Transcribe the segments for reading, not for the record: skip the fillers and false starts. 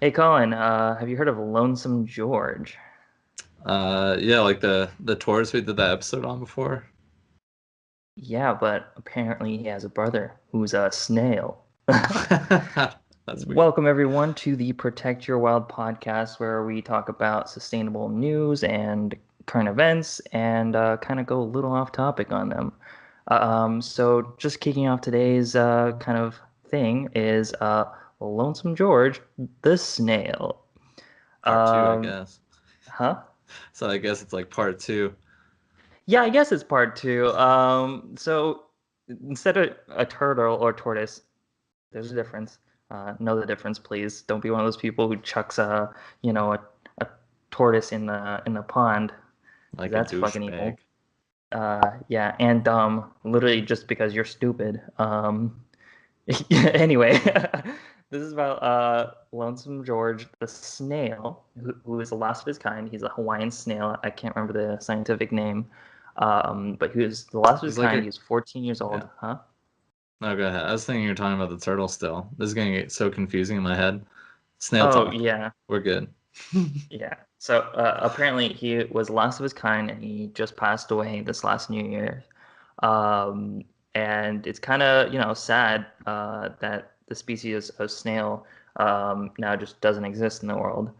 Hey Colin, have you heard of Lonesome George? Yeah, like the tours we did that episode on before. Yeah, but apparently he has a brother who's a snail. That's weird. Welcome everyone to the Protect Your Wild podcast, where we talk about sustainable news and current events and kind of go a little off topic on them. So just kicking off today's kind of thing is Lonesome George, the snail. Part two, I Um, guess. huh? So I guess it's like part two. Yeah, I guess it's part two. So instead of a turtle or tortoise, there's a difference. Know the difference, please. Don't be one of those people who chucks a tortoise in the pond, because Like a that's fucking evil. douchebag. Yeah, and dumb, literally just because you're stupid. Anyway, this is about Lonesome George, the snail, who is the last of his kind. He's a Hawaiian snail. I can't remember the scientific name, but he was the last of his He's like kind. a He was 14 years yeah. old, huh? No, go ahead. I was thinking you're talking about the turtle still. This is gonna get so confusing in my head. Snail Oh talk. yeah, We're good. yeah. So apparently he was the last of his kind, and he just passed away this last New Year. Um, and it's kind of, sad that the species of snail now just doesn't exist in the world.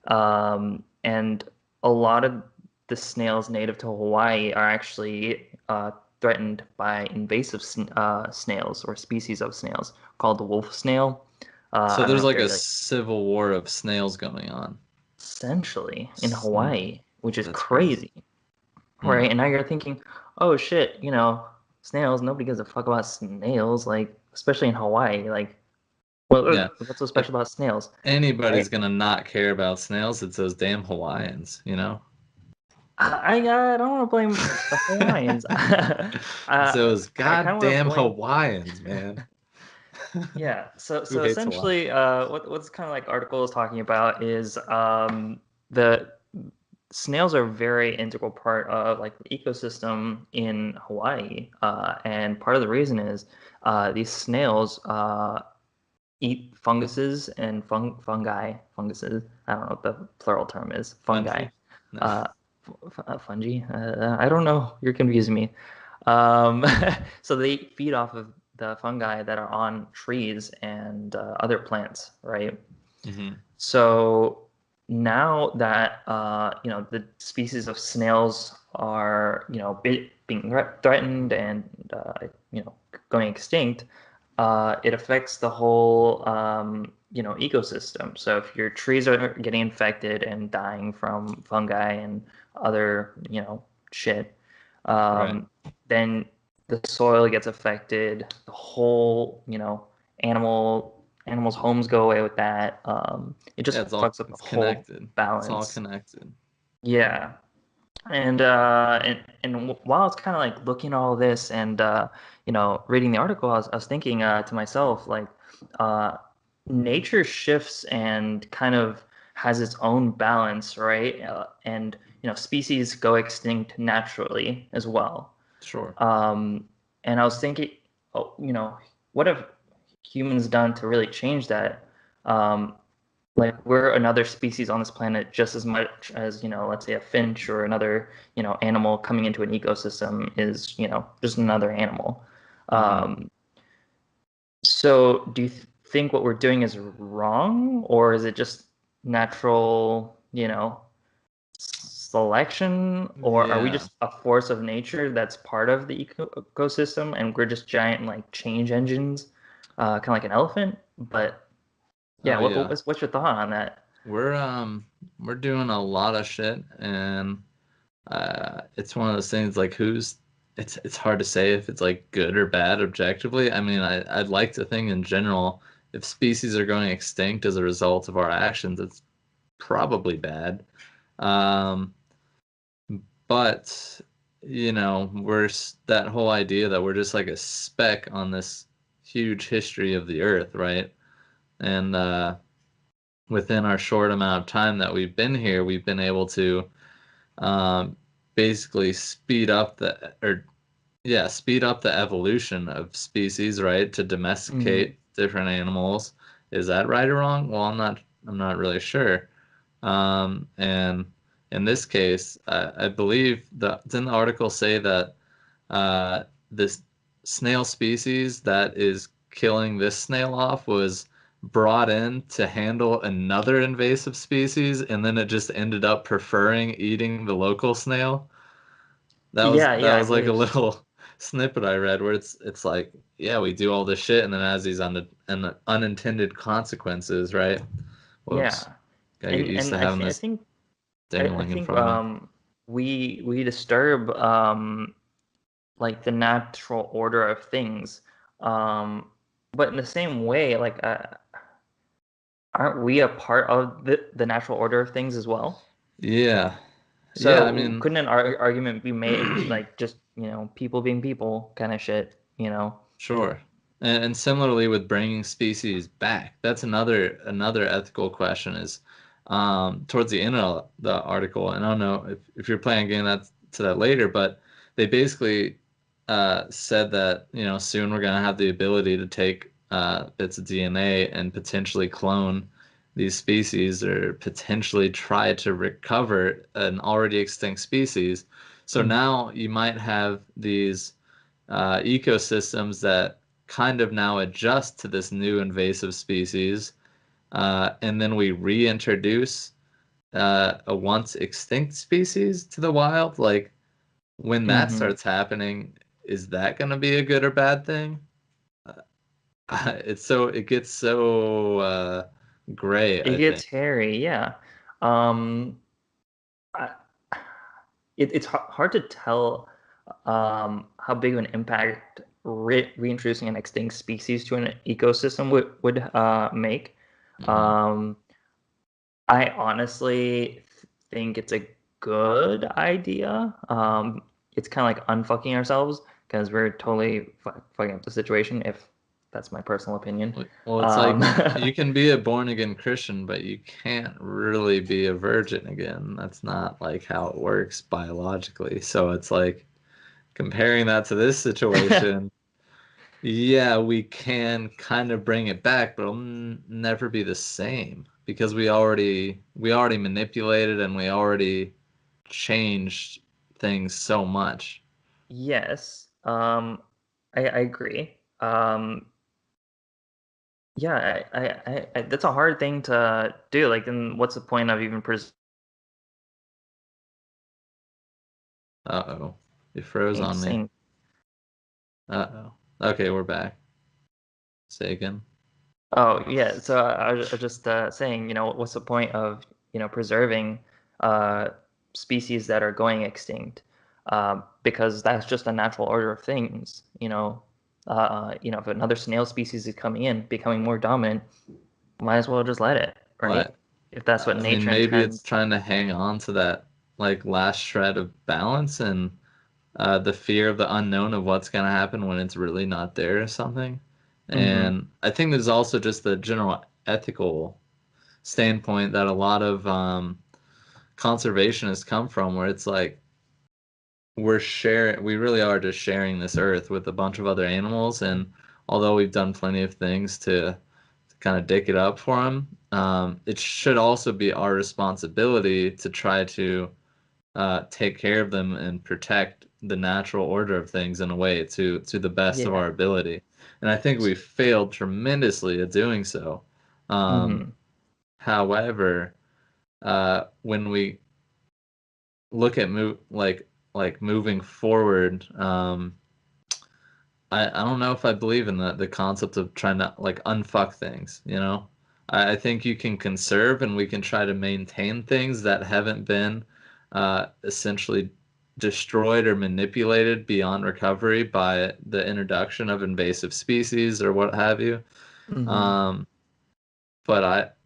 And a lot of the snails native to Hawaii are actually threatened by invasive snails or species of snails called the wolf snail. So I don't there's know if like you're a like civil war of snails going on. essentially in S- Hawaii, which is That's crazy. crazy, Hmm. right? And now you're thinking, oh shit, snails, nobody gives a fuck about snails, like especially in Hawaii. Like, Yeah. what's so If special about snails, anybody's right? gonna not care about snails, it's those damn Hawaiians, you know? I don't want to blame the Hawaiians. It's those I kind of want to goddamn blame, Hawaiians, man. yeah. So Who so hates Hawaii? essentially, what's kind of like article is talking about is the snails are a very integral part of like the ecosystem in Hawaii, and part of the reason is these snails eat funguses and funguses. I don't know what the plural term is. Fungi. Fungi? No. Uh, Fungi. I don't know. You're confusing me. Um, so they feed off of the fungi that are on trees and other plants, right? Hmm. So now that the species of snails are being threatened and going extinct, it affects the whole ecosystem. So if your trees are getting infected and dying from fungi and other shit, Right. um, then the soil gets affected. The whole animals' homes go away with that. It Yeah, just fucks up the it's whole connected. It's all balance. connected. Yeah. And while it's kind of like looking at all this and reading the article, I was thinking to myself like uh nature shifts and kind of has its own balance, right? And species go extinct naturally as well. Sure. Um, and I was thinking, oh, what have humans done to really change that? Um, like we're another species on this planet just as much as, let's say a finch or another, animal coming into an ecosystem is, just another animal. Hmm. Um, so do you think what we're doing is wrong, or is it just natural, selection, or are we Yeah. just a force of nature that's part of the ecosystem and we're just giant like change engines, kind of like an elephant? But yeah, Oh yeah. what's your thought on that? We're we're doing a lot of shit, and it's one of those things like who's it's hard to say if it's like good or bad objectively. I mean, I'd like to think in general, if species are going extinct as a result of our actions, it's probably bad. Um, but that whole idea that we're just like a speck on this huge history of the Earth, right? And within our short amount of time that we've been here, we've been able to um, basically speed up the evolution of species, right? To Mm, domesticate different animals. Is that right or wrong? Well, I'm not. I'm not really sure. And in this case, I believe didn't the article say that this snail species that is killing this snail off was brought in to handle another invasive species, and then it just ended up preferring eating the local snail? Yeah, That yeah, I was like a believe so. little snippet I read where it's like, yeah, we do all this shit, and then has these unintended consequences, right? Whoops. Yeah, Gotta get and used to I having think this I dangling in think front of me. we disturb like the natural order of things, um, but in the same way, like aren't we a part of the natural order of things as well? Yeah. Yeah, I So mean, couldn't an argument be made like just, people being people kind of shit, you know? sure. And similarly with bringing species back, that's another ethical question is towards the end of the article, and I don't know if you're planning on getting that to that later, but they basically said that, soon we're gonna have the ability to take bits of DNA and potentially clone these species or potentially try to recover an already extinct species. So Mm. now you might have these ecosystems that kind of now adjust to this new invasive species, and then we reintroduce a once extinct species to the wild. Like when that Hmm. starts happening, is that going to be a good or bad thing? It gets so gray, It I gets think. hairy, yeah. Um, I, it's hard to tell how big of an impact reintroducing an extinct species to an ecosystem would make. Hmm. Um, I honestly think it's a good idea. It's kind of like unfucking ourselves because we're totally fucking up the situation, if that's my personal opinion. Well, it's like Um, you can be a born again Christian, but you can't really be a virgin again. That's not like how it works biologically. So it's like comparing that to this situation, yeah, we can kind of bring it back, but it'll never be the same because we already manipulated and we already changed things so much. yes, I agree. Yeah, that's a hard thing to do. Like, then what's the point of even Uh-oh. You froze on me. extinct? Uh-oh. Okay, we're back. Say again. Oh, yeah. So I was just saying, what's the point of, preserving uh, species that are going extinct? Because that's just a natural order of things. If another snail species is coming in, becoming more dominant, might as well just let it, right? What? If that's what I mean, nature maybe it's intends. trying to hang on to that like last shred of balance and the fear of the unknown of what's going to happen when it's really not there or something. Hmm. And I think there's also just the general ethical standpoint that a lot of conservationists come from, where it's like we really are just sharing this earth with a bunch of other animals, and although we've done plenty of things to kind of dick it up for them, it should also be our responsibility to try to take care of them and protect the natural order of things in a way to the best of Yeah. our ability. And I think we failed tremendously at doing so. Um, Hmm. However, when we look at like moving forward, I don't know if I believe in the concept of trying to like unfuck things, you know? I think you can conserve and we can try to maintain things that haven't been essentially destroyed or manipulated beyond recovery by the introduction of invasive species or what have you. Hmm. Um, but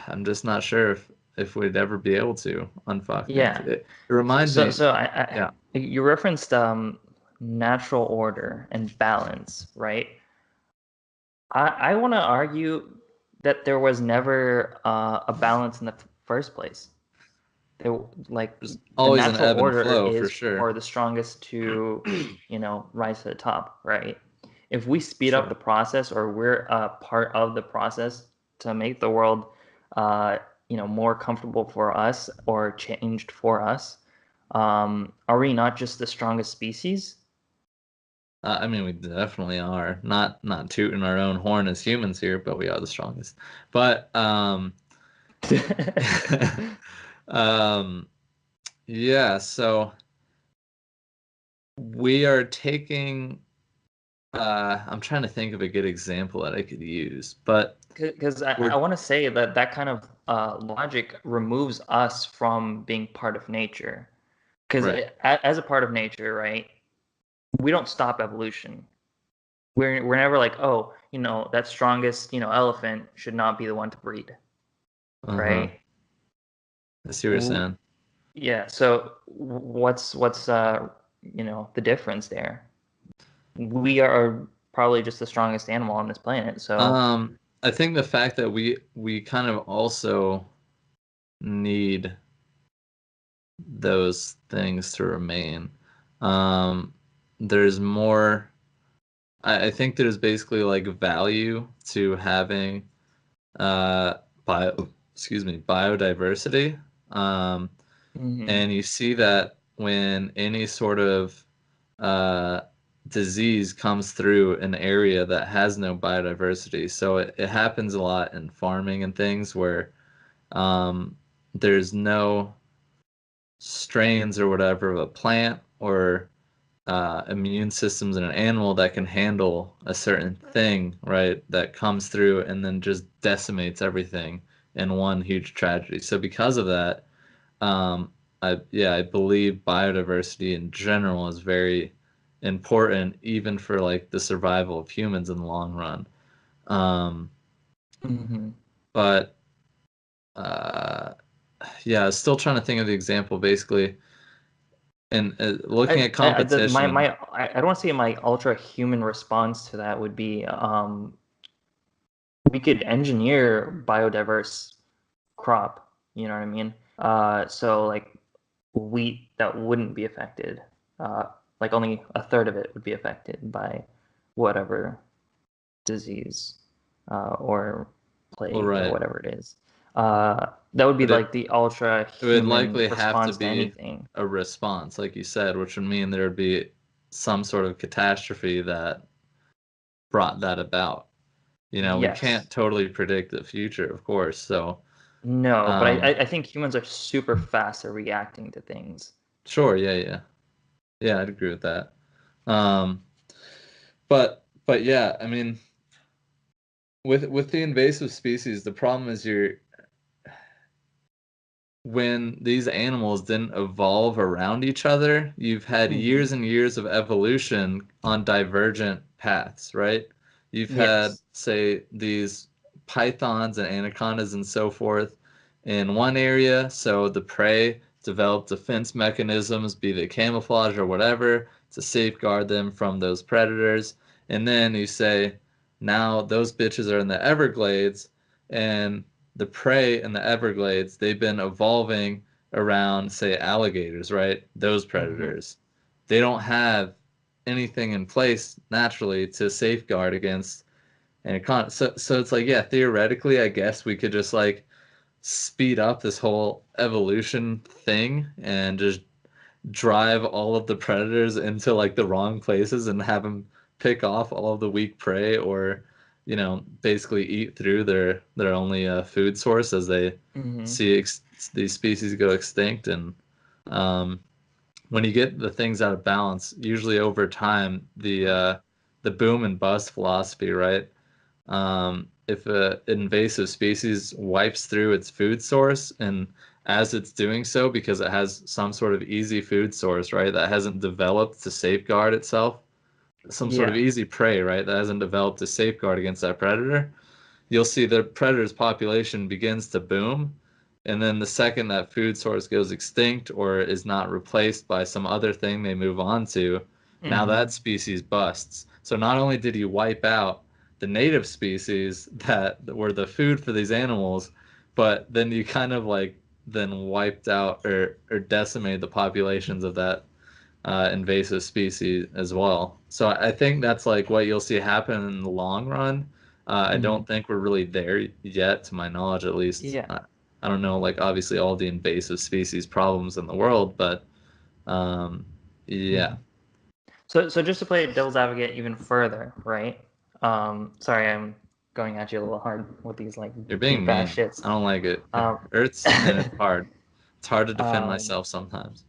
I'm just not sure if we'd ever be able to unfuck things. Yeah. It reminds So, me, so yeah, you referenced natural order and balance, right? I want to argue that there was never a balance in the first place. There, like, there's the always an natural ebb and order flow for is sure. for the strongest to, rise to the top, right? If we speed up the Sure. process, or we're a part of the process to make the world more comfortable for us or changed for us, are we not just the strongest species? I mean, we definitely are. Not tooting our own horn as humans here, but we are the strongest. But um, yeah. So we are taking. I'm trying to think of a good example that I could use, but Because I we're want to say that that kind of logic removes us from being part of nature. Because right. as a part of nature, right, we don't stop evolution. We're never like, oh, that strongest, elephant should not be the one to breed, Uh-huh. right? I see what you're saying. Yeah. So what's the difference there? We are probably just the strongest animal on this planet. So I think the fact that we kind of also need those things to remain. Um, there's more. I think there's basically like value to having uh biodiversity. Um, mhm, and you see that when any sort of uh disease comes through an area that has no biodiversity. So it happens a lot in farming and things where um there's no strains or whatever of a plant or immune systems in an animal that can handle a certain thing, right? That comes through and then just decimates everything in one huge tragedy. So because of that, I believe biodiversity in general is very important, even for like the survival of humans in the long run. Um, mhm. but uh, yeah, still trying to think of the example basically, and looking at competition. I don't want to say my ultra human response to that would be we could engineer biodiverse crop. You know what I mean? So like wheat that wouldn't be affected. Uh, like only a third of it would be affected by whatever disease or Well, plague or right, whatever it is. That would be but like the ultra it would human likely have to response to be anything. a response, like you said, which would mean there would be some sort of catastrophe that brought that about. You know, we Yes. can't totally predict the future, of course. So, No, but um, I think humans are super fast at reacting to things. sure, yeah, I'd agree with that. Um, but yeah, I mean, with the invasive species, the problem is when these animals didn't evolve around each other, you've had Hmm. years and years of evolution on divergent paths, right? You've had, Yes. say, these pythons and anacondas and so forth in one area, so the prey developed defense mechanisms, be they camouflage or whatever, to safeguard them from those predators. And then you say, now those bitches are in the Everglades, and the prey in the Everglades, they've been evolving around, say, alligators, right? Those Hmm. predators. They don't have anything in place naturally to safeguard against anaconda. So it's like, yeah, theoretically, I guess we could just like speed up this whole evolution thing and just drive all of the predators into like the wrong places and have them pick off all of the weak prey or basically eat through their only food source as they Hmm. see these species go extinct. And um, when you get the things out of balance, usually over time the boom and bust philosophy, right? If an invasive species wipes through its food source, and as it's doing so, because it has some sort of easy food source, right, that hasn't developed to safeguard itself, some sort of Yeah. easy prey, right, that hasn't developed to safeguard against that predator, you'll see the predator's population begins to boom. And then the second that food source goes extinct or is not replaced by some other thing they move on to, now that Hmm. species busts. So not only did you wipe out the native species that were the food for these animals, but then you kind of like then wiped out or decimated the populations of that invasive species as well. So I think that's like what you'll see happen in the long run. I Mhm. don't think we're really there yet, to my knowledge, at least. Yeah. I don't know, like obviously all the invasive species problems in the world, but um, yeah, Mhm. So just to play devil's advocate even further, right? Sorry, I'm going at you a little hard with these like you're being deep ass mean. shits. I don't like it. It Um, hurts and it's hard. It's hard to defend um, myself sometimes.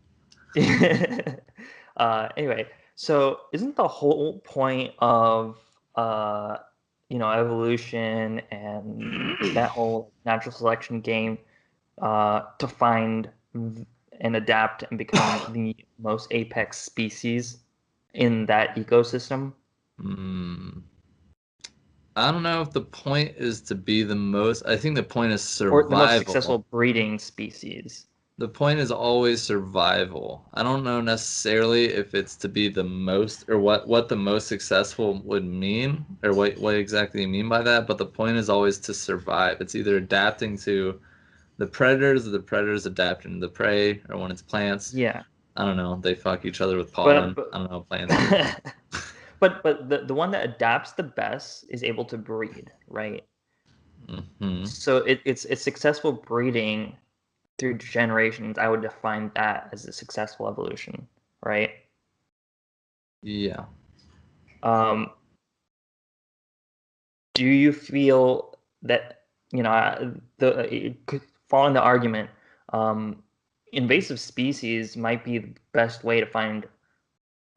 anyway, so isn't the whole point of uh, evolution and that whole natural selection game to find and adapt and become the most apex species in that ecosystem? Mm, I don't know if the point is to be the most. I think the point is Or the most survival. successful breeding species. The point is always survival. I don't know necessarily if it's to be the most or what the most successful would mean or what exactly you mean by that, but the point is always to survive. It's either adapting to the predators or the predators adapting to the prey, or when it's plants, Yeah, I don't know, they fuck each other with but pollen. but I don't know how plants do that. but the one that adapts the best is able to breed, right? Hmm. So it's successful breeding through generations. I would define that as a successful evolution, right? Yeah. Um, do you feel that following the argument, um, invasive species might be the best way to find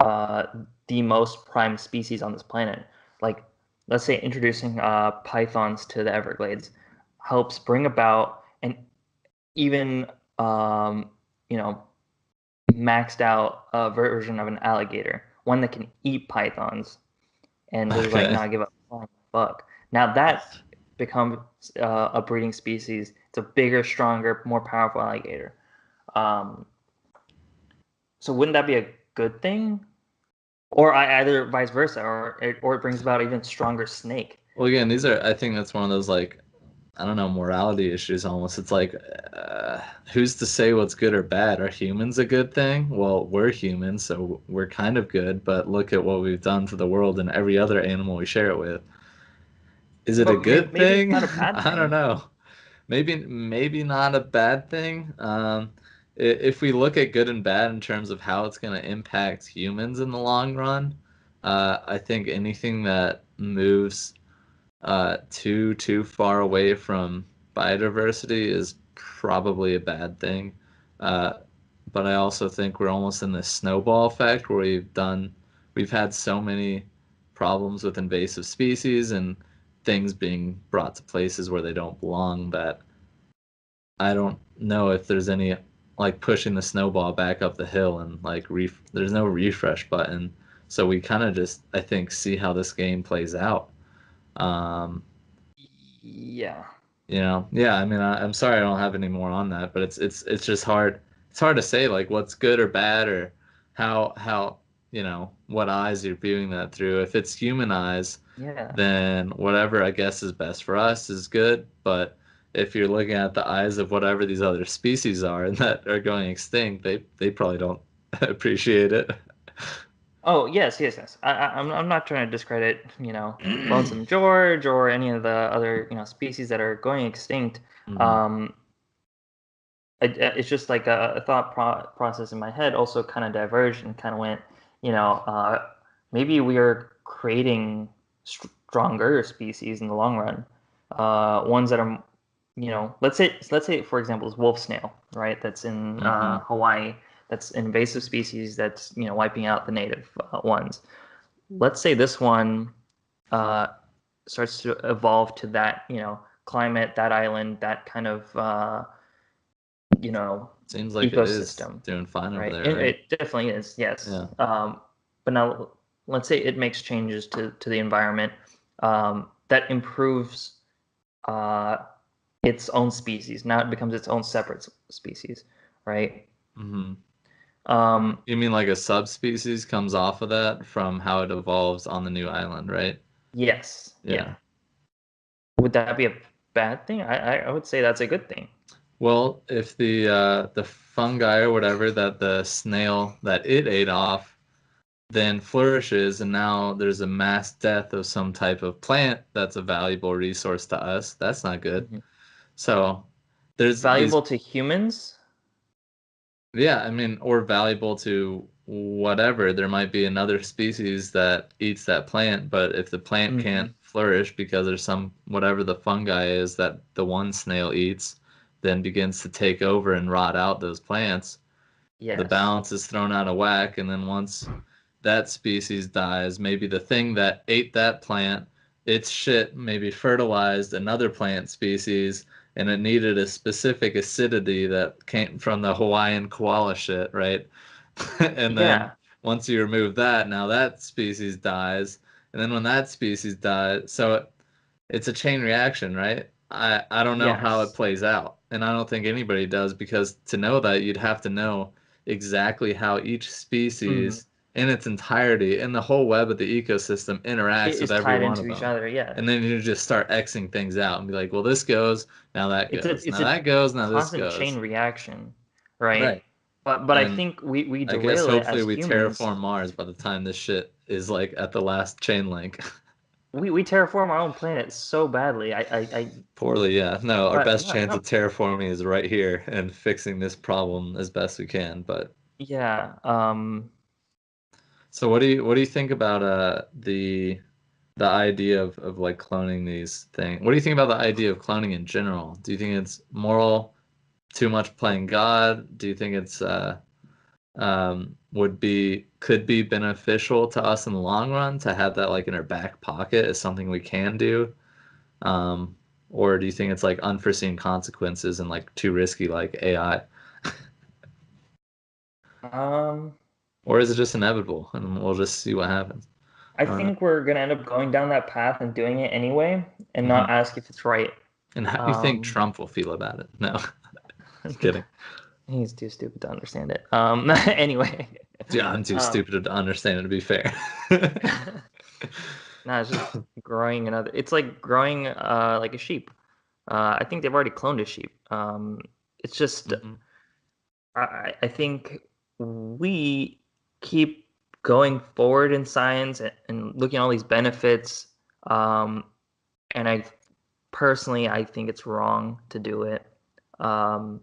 uh, the most prime species on this planet? Like, let's say introducing pythons to the Everglades helps bring about an even you know maxed out version of an alligator, one that can eat pythons and just like Okay. not give a flying fuck. Now that becomes a breeding species. It's a bigger, stronger, more powerful alligator. Um, so wouldn't that be a good thing? Or either vice versa, or it brings about even stronger snake. Well, again, these are, I think that's one of those like, I don't know, morality issues almost. It's like, uh, who's to say what's good or bad? Are humans a good thing? Well, we're humans, so we're kind of good, but look at what we've done to the world and every other animal we share it with. Is it a But good maybe it's thing? not a bad I don't thing. know. Maybe not a bad thing. If we look at good and bad in terms of how it's going to impact humans in the long run, I think anything that moves too far away from biodiversity is probably a bad thing. Uh, but I also think we're almost in this snowball effect where we've had so many problems with invasive species and things being brought to places where they don't belong that I don't know if there's any like pushing the snowball back up the hill and like there's no refresh button. So we kind of just I think see how this game plays out. Um, Yeah. yeah. I mean, I'm sorry I don't have any more on that, but it's just hard. It's hard to say like what's good or bad or how what eyes you're viewing that through. If it's human eyes, Yeah. then whatever I guess is best for us is good. But if you're looking at the eyes of whatever these other species are and that are going extinct, they probably don't appreciate it. Oh, yes, yes, yes. I'm not trying to discredit, Lonesome George or any of the other, species that are going extinct. Hmm. Um, it's just like a thought process in my head also kind of diverged and kind of went, you know, uh, maybe we are creating stronger species in the long run. Ones that are, let's say for example, is wolf snail, right? That's in Hmm. Hawaii. That's an invasive species that's wiping out the native ones. Let's say this one uh, starts to evolve to that climate, that island, that kind of you know Seems like it is ecosystem, doing fine over right? there, right? It definitely is, yes. Yeah. But now let's say it makes changes to the environment that improves uh, its own species. Now it becomes its own separate species, right? Hmm. Um, You mean like a subspecies comes off of that from how it evolves on the new island, right? yes, Yeah. yeah. Would that be a bad thing? I would say that's a good thing. Well, if the fungi or whatever that the snail that it ate off then flourishes, and now there's a mass death of some type of plant that's a valuable resource to us. That's not good. Mhm. So there's these, Valuable to humans? yeah, I mean, or valuable to whatever. There might be another species that eats that plant, but if the plant can't Hmm. flourish because there's some whatever the fungi is that the one snail eats, then begins to take over and rot out those plants, the Yes. balance is thrown out of whack, and then once that species dies, maybe the thing that ate that plant, its shit maybe fertilized another plant species, and it needed a specific acidity that came from the Hawaiian koala shit, right? And then Yeah. once you remove that, now that species dies, and then when that species dies, so it's a chain reaction, right? I don't know how it Yes. plays out, and I don't think anybody does, because to know that you'd have to know exactly how each Hmm. species in its entirety in the whole web of the ecosystem It interacts with is every tied one into of each them. other. Yeah. And then you just start Xing things out and be like, well, this goes, now that It's a goes, it's now a that goes, now this constant chain goes. reaction, right? Right. But I And think we I guess derail it hopefully as we humans. terraform Mars by the time this shit is like at the last chain link. We terraform our own planet so badly. Poorly, yeah. No, our But best not chance of not terraforming is right here and fixing this problem as best we can. But yeah. so what do you think about the idea of like cloning these things? What do you think about the idea of cloning in general? Do you think it's moral, too much playing God? Do you think it's could be beneficial to us in the long run to have that like in our back pocket as something we can do? Um, or do you think it's like unforeseen consequences and like too risky like AI? Um, Or is it just inevitable and we'll just see what happens? I I don't know. think we're gonna end up going down that path and doing it anyway, and not Hmm. ask if it's right. And how do you think Um, Trump will feel about it? No, just kidding. he's too stupid to understand it. Anyway. Yeah, I'm too Um, stupid to understand it, to be fair. no, it's just growing another. It's like growing like a sheep. I think they've already cloned a sheep. It's just Hmm. I think we keep going forward in science and looking at all these benefits. Um, and I personally, I think it's wrong to do it. Um,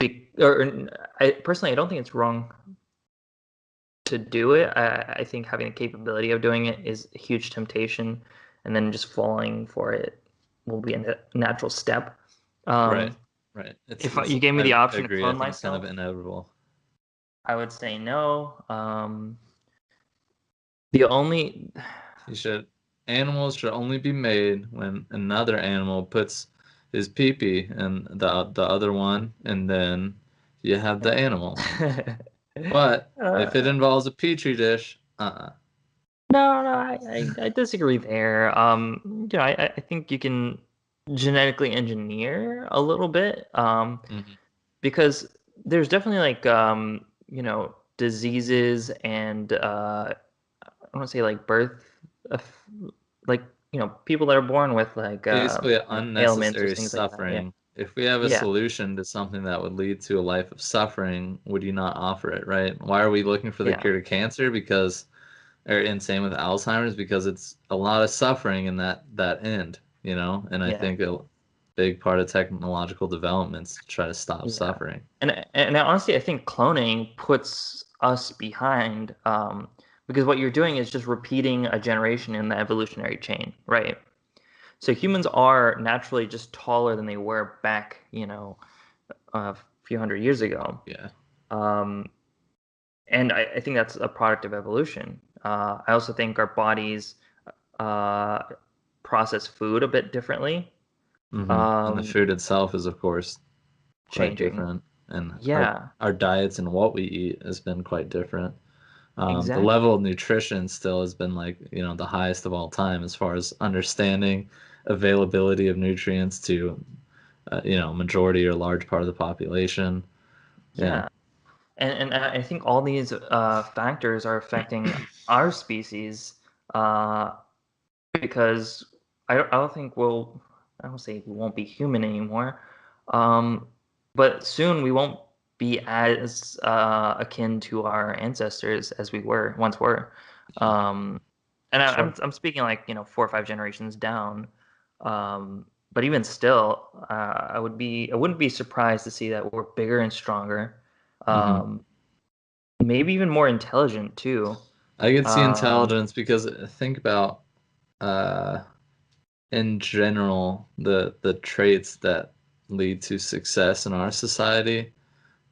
I don't think it's wrong to do it. I think having the capability of doing it is a huge temptation, and then just falling for it will be a natural step. Right, Um, right. if you gave me I the option to agree. I clone think it's kind of myself, inevitable. I would say no. The only You should Animals should only be made when another animal puts his pee-pee in the other one, and then you have the animal. But if it uh, involves a petri dish, uh-uh. no, I disagree there. I think you can genetically engineer a little bit, Hmm. because there's definitely like diseases and I want to say like birth, uh, like people that are born with like Basically, ailments or unnecessary things like that. Yeah, suffering. If we have a yeah, solution to something that would lead to a life of suffering, would you not offer it, right? Why are we looking for the yeah, cure to cancer? Because, or and same with Alzheimer's, because it's a lot of suffering in that end, you know? And I yeah. think a big part of technological developments to try to stop Yeah. suffering. And honestly, I think cloning puts us behind, because what you're doing is just repeating a generation in the evolutionary chain, right? So humans are naturally just taller than they were back, a few hundred years ago. Yeah. Um, and I think that's a product of evolution. I also think our bodies uh, process food a bit differently, And the um, food itself is, of course, quite changing. different, and Yeah, our diets and what we eat has been quite different. The exactly. level of nutrition still has been like, the highest of all time as far as understanding availability of nutrients to, majority or large part of the population. Yeah. Yeah. And I think all these factors are affecting our species, uh, because I don't think I don't say we won't be human anymore, um, but soon we won't. be as akin to our ancestors as we once were. Um, and Sure. I'm speaking like 4 or 5 generations down. But even still, I wouldn't be surprised to see that we're bigger and stronger. Hmm. Um, maybe even more intelligent too. I could see Um, intelligence because think about uh, in general the traits that lead to success in our society.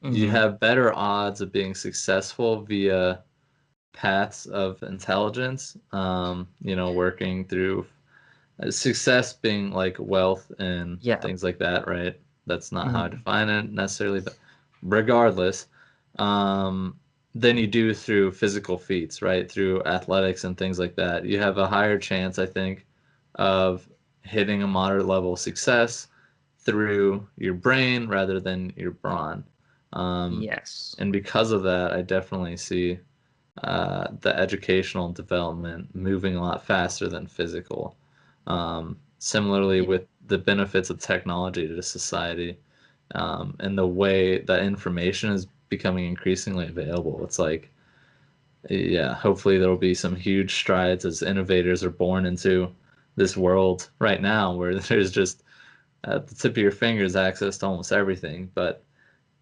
You mhm. have better odds of being successful via paths of intelligence. Working through success being like wealth and Yeah. things like that, right? That's not how I Mhm. define it necessarily, but regardless, um, than you do through physical feats, right? Through athletics and things like that. You have a higher chance, I think, of hitting a moderate level of success through your brain rather than your brawn. Um, Yes. and because of that, I definitely see the educational development moving a lot faster than physical. Similarly, Yeah. with the benefits of technology to society, and the way that information is becoming increasingly available, it's like, yeah, hopefully there will be some huge strides as innovators are born into this world right now where there's just at the tip of your fingers access to almost everything. But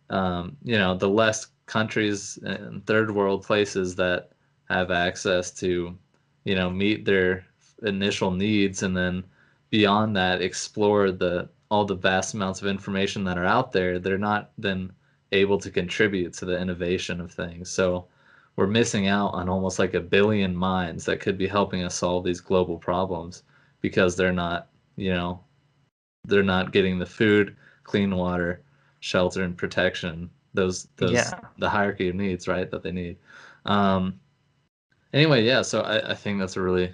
the less countries and third world places that have access to, meet their initial needs and then beyond that explore the all the vast amounts of information that are out there, they're not then able to contribute to the innovation of things. So we're missing out on almost like a billion minds that could be helping us solve these global problems because you know, they're not getting the food, clean water, shelter, and protection. Those Yeah. the hierarchy of needs, right, that they need. Um, anyway, yeah. So I think that's a really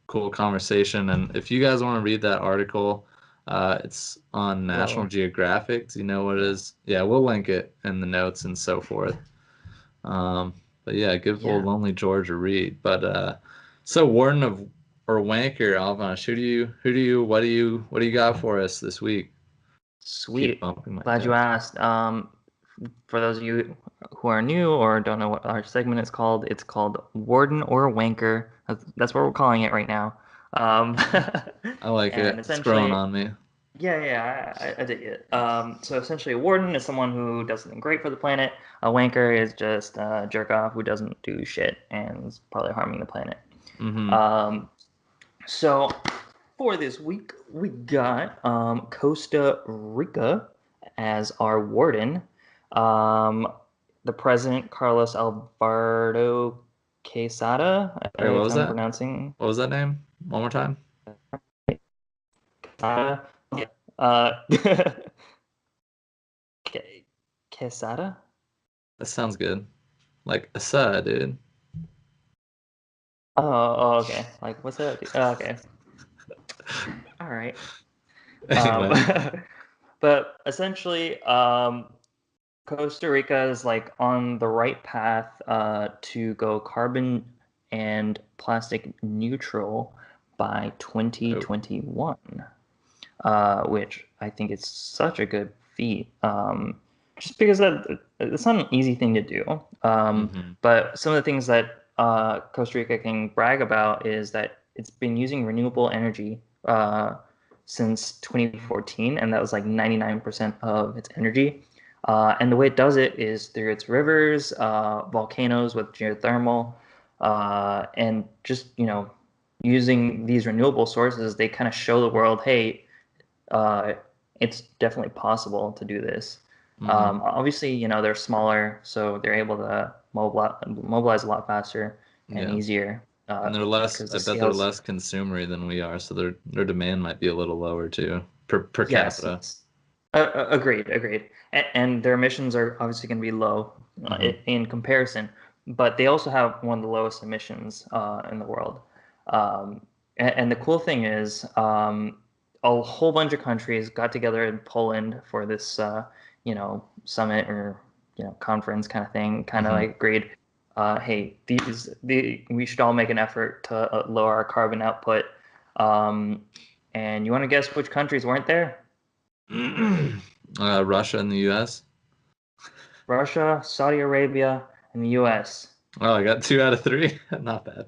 cool conversation. And if you guys want to read that article, it's on National Well, Geographic. Do you know what it yeah. is? Yeah, we'll link it in the notes and so forth. But yeah, give old Yeah. Lonely George a read. But so Warden of or Wanker Alvash, what do you got for us this week? Keep Sweet. bumping my Glad you desk. asked. For those of you who are new or don't know what our segment is called, it's called Warden or Wanker. That's what we're calling it right now. Um, I like and it. It's growing essentially, on me. I dig it. So essentially, a warden is someone who does something great for the planet. A wanker is just a jerk off who doesn't do shit and is probably harming the planet. Hmm. Um, so for this week, we got Costa Rica as our warden. Um, the president, Carlos Alberto Quesada, Wait, what if was I'm that? pronouncing What was that name? One more time. Quesada. Yeah. Quesada? That sounds good. Like Asa, dude. Okay. Like, what's that? Okay. All right. Um, Anyway, but essentially, Costa Rica is like on the right path to go carbon and plastic neutral by oh, 2021, which I think is such a good feat. Just because it's not an easy thing to do. hmm, But some of the things that Costa Rica can brag about is that it's been using renewable energy since 2014, and that was like 99% of its energy. And the way it does it is through its rivers, volcanoes with geothermal, and just, using these renewable sources, they kind of show the world, hey, uh, it's definitely possible to do this. hmm, Obviously, they're smaller, so they're able to mobilize a lot faster and yeah. easier And they're less. because the I bet they're scales. less consumery than we are, so their demand might be a little lower too per Yes, capita. yes. Agreed. And their emissions are obviously going to be low Hmm. in comparison, but they also have one of the lowest emissions in the world. And the cool thing is, a whole bunch of countries got together in Poland for this, summit or conference kind of thing. Kind of Hmm. like agreed, hey, we should all make an effort to lower our carbon output. Um, and you want to guess which countries weren't there? Russia and the U.S. Russia, Saudi Arabia, and the U.S. Oh, I got 2 out of 3. Not bad.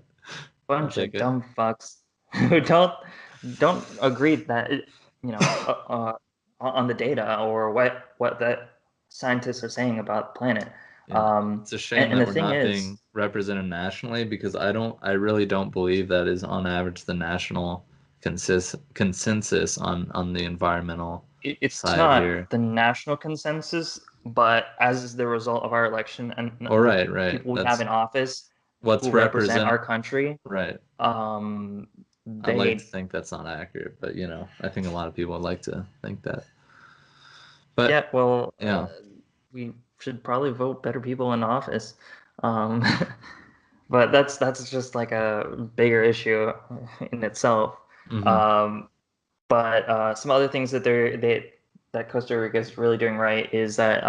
I'll Bunch take of it. dumb fucks who don't agree that on the data or what the scientists are saying about the planet. Yeah. It's a shame And that the we're thing not is, being represented nationally because I really don't believe that is on average the national consensus on the environmental it's side not here. the national consensus, but as is the result of our election and Oh, the right, right. people we have That's in office who what's represent represent our country, right. um, I'd like to they think that's not accurate, but I think a lot of people would like to think that. But yeah, well, yeah. we should probably vote better people in office. Um, but that's just like a bigger issue in itself. Hmm. Um, but some other things that that Costa Rica is really doing right is that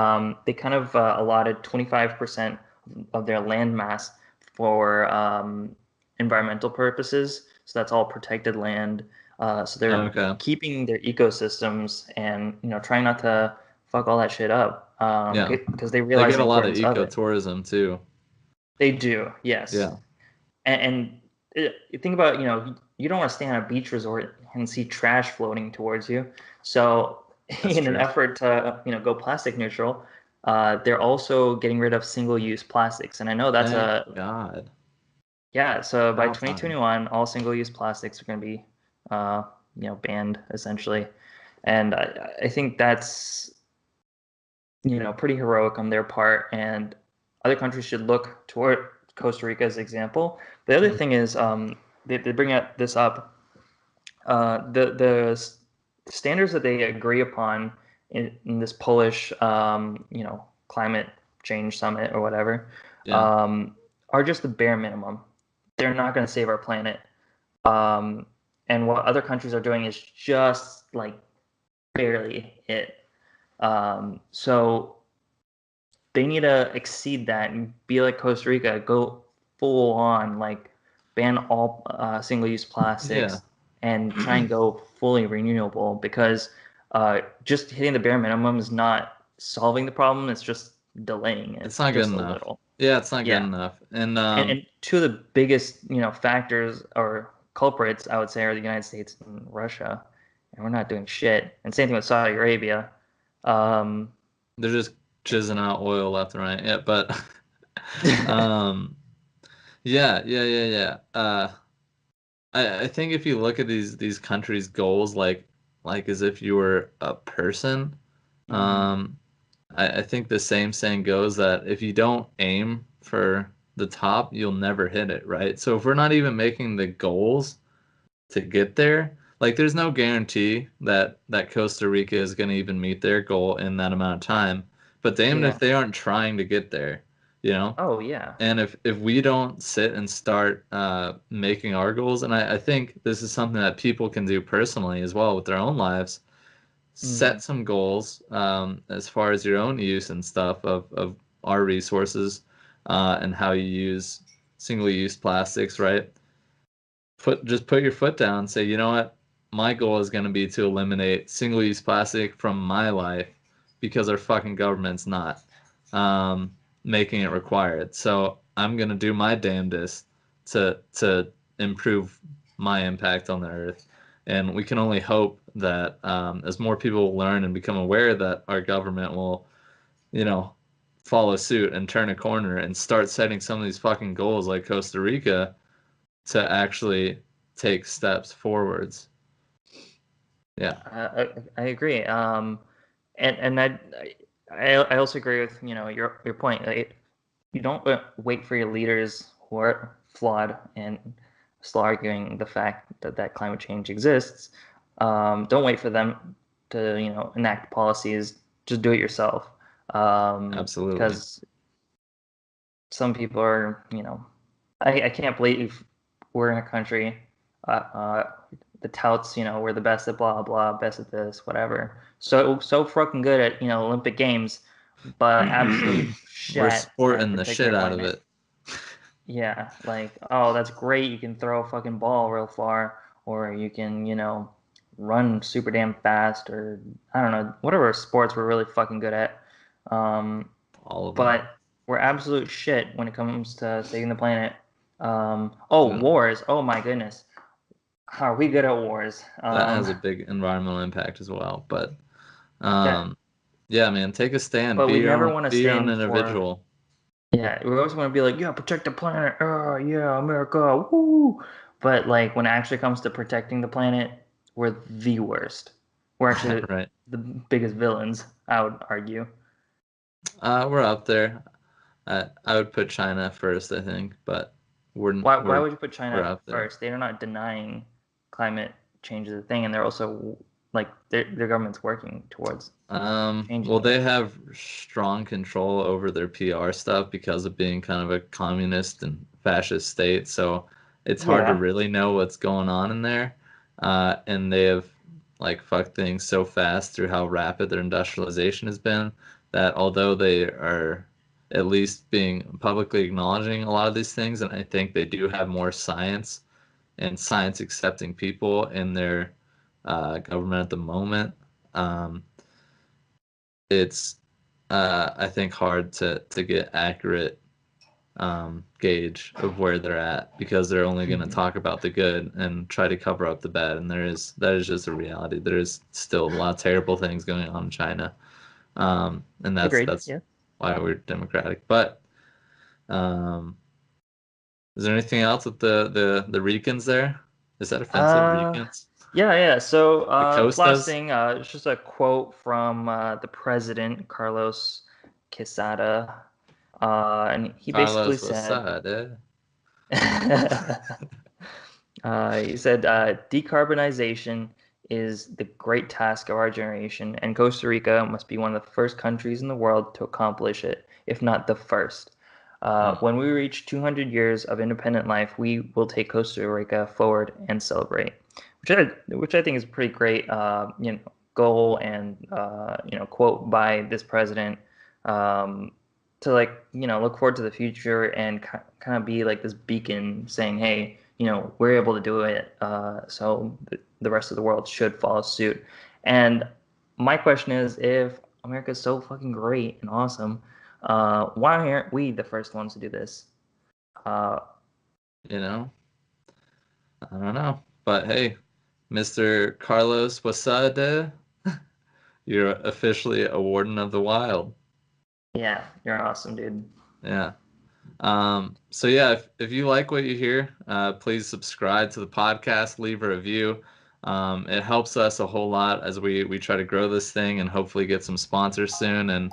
they kind of allotted 25% of their land mass for environmental purposes. So that's all protected land. So they're Okay. keeping their ecosystems and trying not to fuck all that shit up Yeah. because they They realize get the a lot of importance of it. ecotourism too. They do, yes. Yeah, You think about, you don't want to stay on a beach resort and see trash floating towards you. So, that's in an true. effort to, go plastic neutral, they're also getting rid of single-use plastics. And I know that's Thank God. yeah. So by About time. 2021, all single-use plastics are going to be, uh, banned essentially. And I think that's, pretty heroic on their part. And other countries should look toward Costa Rica's example. The other Mm. thing is, they bring up this up. The standards that they agree upon in this Polish, climate change summit or whatever, Yeah. um, are just the bare minimum. They're not going to save our planet. Um, and what other countries are doing is just like barely it. So they need to exceed that and be like Costa Rica, go full on, like ban all single-use Yeah. plastics and try and go fully renewable because just hitting the bare minimum is not solving the problem. It's just delaying it It's not good just a enough. little. Yeah, it's not good Yeah. enough. And And two of the biggest, factors or culprits, I would say, are the United States and Russia. And we're not doing shit. And same thing with Saudi Arabia. Um, they're just chiseling out oil left and right. Yeah, but um yeah, yeah, yeah, yeah. I think if you look at these countries' goals like as if you were a person, mhm. um I think the same saying goes that if you don't aim for the top, you'll never hit it, right? So if we're not even making the goals to get there, like there's no guarantee that Costa Rica is going to even meet their goal in that amount of time. But damned if Yeah. they aren't trying to get there, you know? Oh yeah. And if we don't sit and start making our goals, and I think this is something that people can do personally as well with their own lives, Mm. set some goals as far as your own use and stuff of our resources and how you use single-use plastics, right? Put your foot down and say, you know what? My goal is going to be to eliminate single-use plastic from my life because our fucking government's not making it required. So I'm going to do my damnedest to improve my impact on the earth. And we can only hope that as more people learn and become aware that our government will, you know, follow suit and turn a corner and start setting some of these fucking goals like Costa Rica to actually take steps forwards. Yeah, I agree. And I also agree with your point. Like, you don't wait for your leaders who are flawed and still arguing the fact that climate change exists. Don't wait for them to enact policies. Just do it yourself. absolutely. Because some people are I can't believe we're in a country that touts, we're the best at blah blah, best at this, whatever. So fucking good at, Olympic Games, but absolute We're shit at sporting the protecting shit our out of planet. it. Yeah, like, oh, that's great. You can throw a fucking ball real far, or you can, run super damn fast, or I don't know, whatever sports we're really fucking good at. Um, all of them. but we're absolute shit when it comes to saving the planet. Yeah. Wars. Oh my goodness. How are we good at wars? That has a big environmental impact as well. But Yeah, yeah, man, take a stand. but we never want to Be your own stand for. individual. Yeah, we always want to be like, yeah, protect the planet. Oh yeah, America. Woo! But like when it actually comes to protecting the planet, we're the worst. We're actually Right. the biggest villains, I would argue. We're up there. I would put China first, I think, but we're Why we're would you put we're China up there. first? They're not denying climate change is a thing, and they're also like their government's working towards Well, changing it. they have strong control over their PR stuff because of being kind of a communist and fascist state. So it's hard to Yeah. really know what's going on in there. And they have like fucked things so fast through how rapid their industrialization has been that although they are at least being publicly acknowledging a lot of these things, and I think they do have more science and science accepting people in their government at the moment. Um, it's I think hard to get accurate gauge of where they're at because they're only going to Mhm. talk about the good and try to cover up the bad, and that is just a reality. There is still a lot of terrible things going on in China, and Agreed. that's Yeah. why we're democratic. But um, is there anything else with the Ricans there? Is that offensive, Uh, Ricans? yeah. So, The this last Costas? thing, it's just a quote from the president, Carlos Quesada, and he basically Carlos said, Wasada. he said, decarbonization is the great task of our generation, and Costa Rica must be one of the first countries in the world to accomplish it, if not the first. Hmm. When we reach 200 years of independent life, we will take Costa Rica forward and celebrate, which I think is a pretty great, goal and quote by this president, um, to like look forward to the future and kind of be like this beacon saying, hey, we're able to do it, so the rest of the world should follow suit. And my question is, if America's so fucking great and awesome, why aren't we the first ones to do this? Uh, You know, I don't know. But hey, Mr. Carlos Wasada, you're officially a Warden of the Wild. yeah, you're awesome, dude. Yeah. So yeah, if you like what you hear, please subscribe to the podcast, leave a review. It helps us a whole lot as we try to grow this thing and hopefully get some sponsors soon. And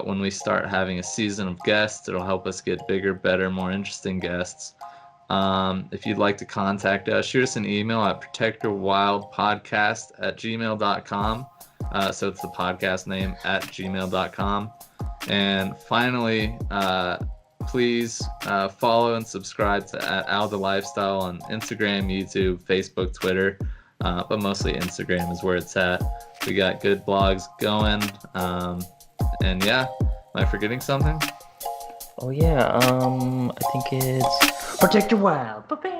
when we start having a season of guests, it'll help us get bigger, better, more interesting guests. If you'd like to contact us, shoot us an email at protectyourwildpodcast@gmail.com. So it's the podcast name at gmail.com. And finally, please follow and subscribe to at ALDA Lifestyle on Instagram, YouTube, Facebook, Twitter, but mostly Instagram is where it's at. We got good blogs going. And yeah, am I forgetting something? Oh yeah, I think it's protect your wild. Ba-bam!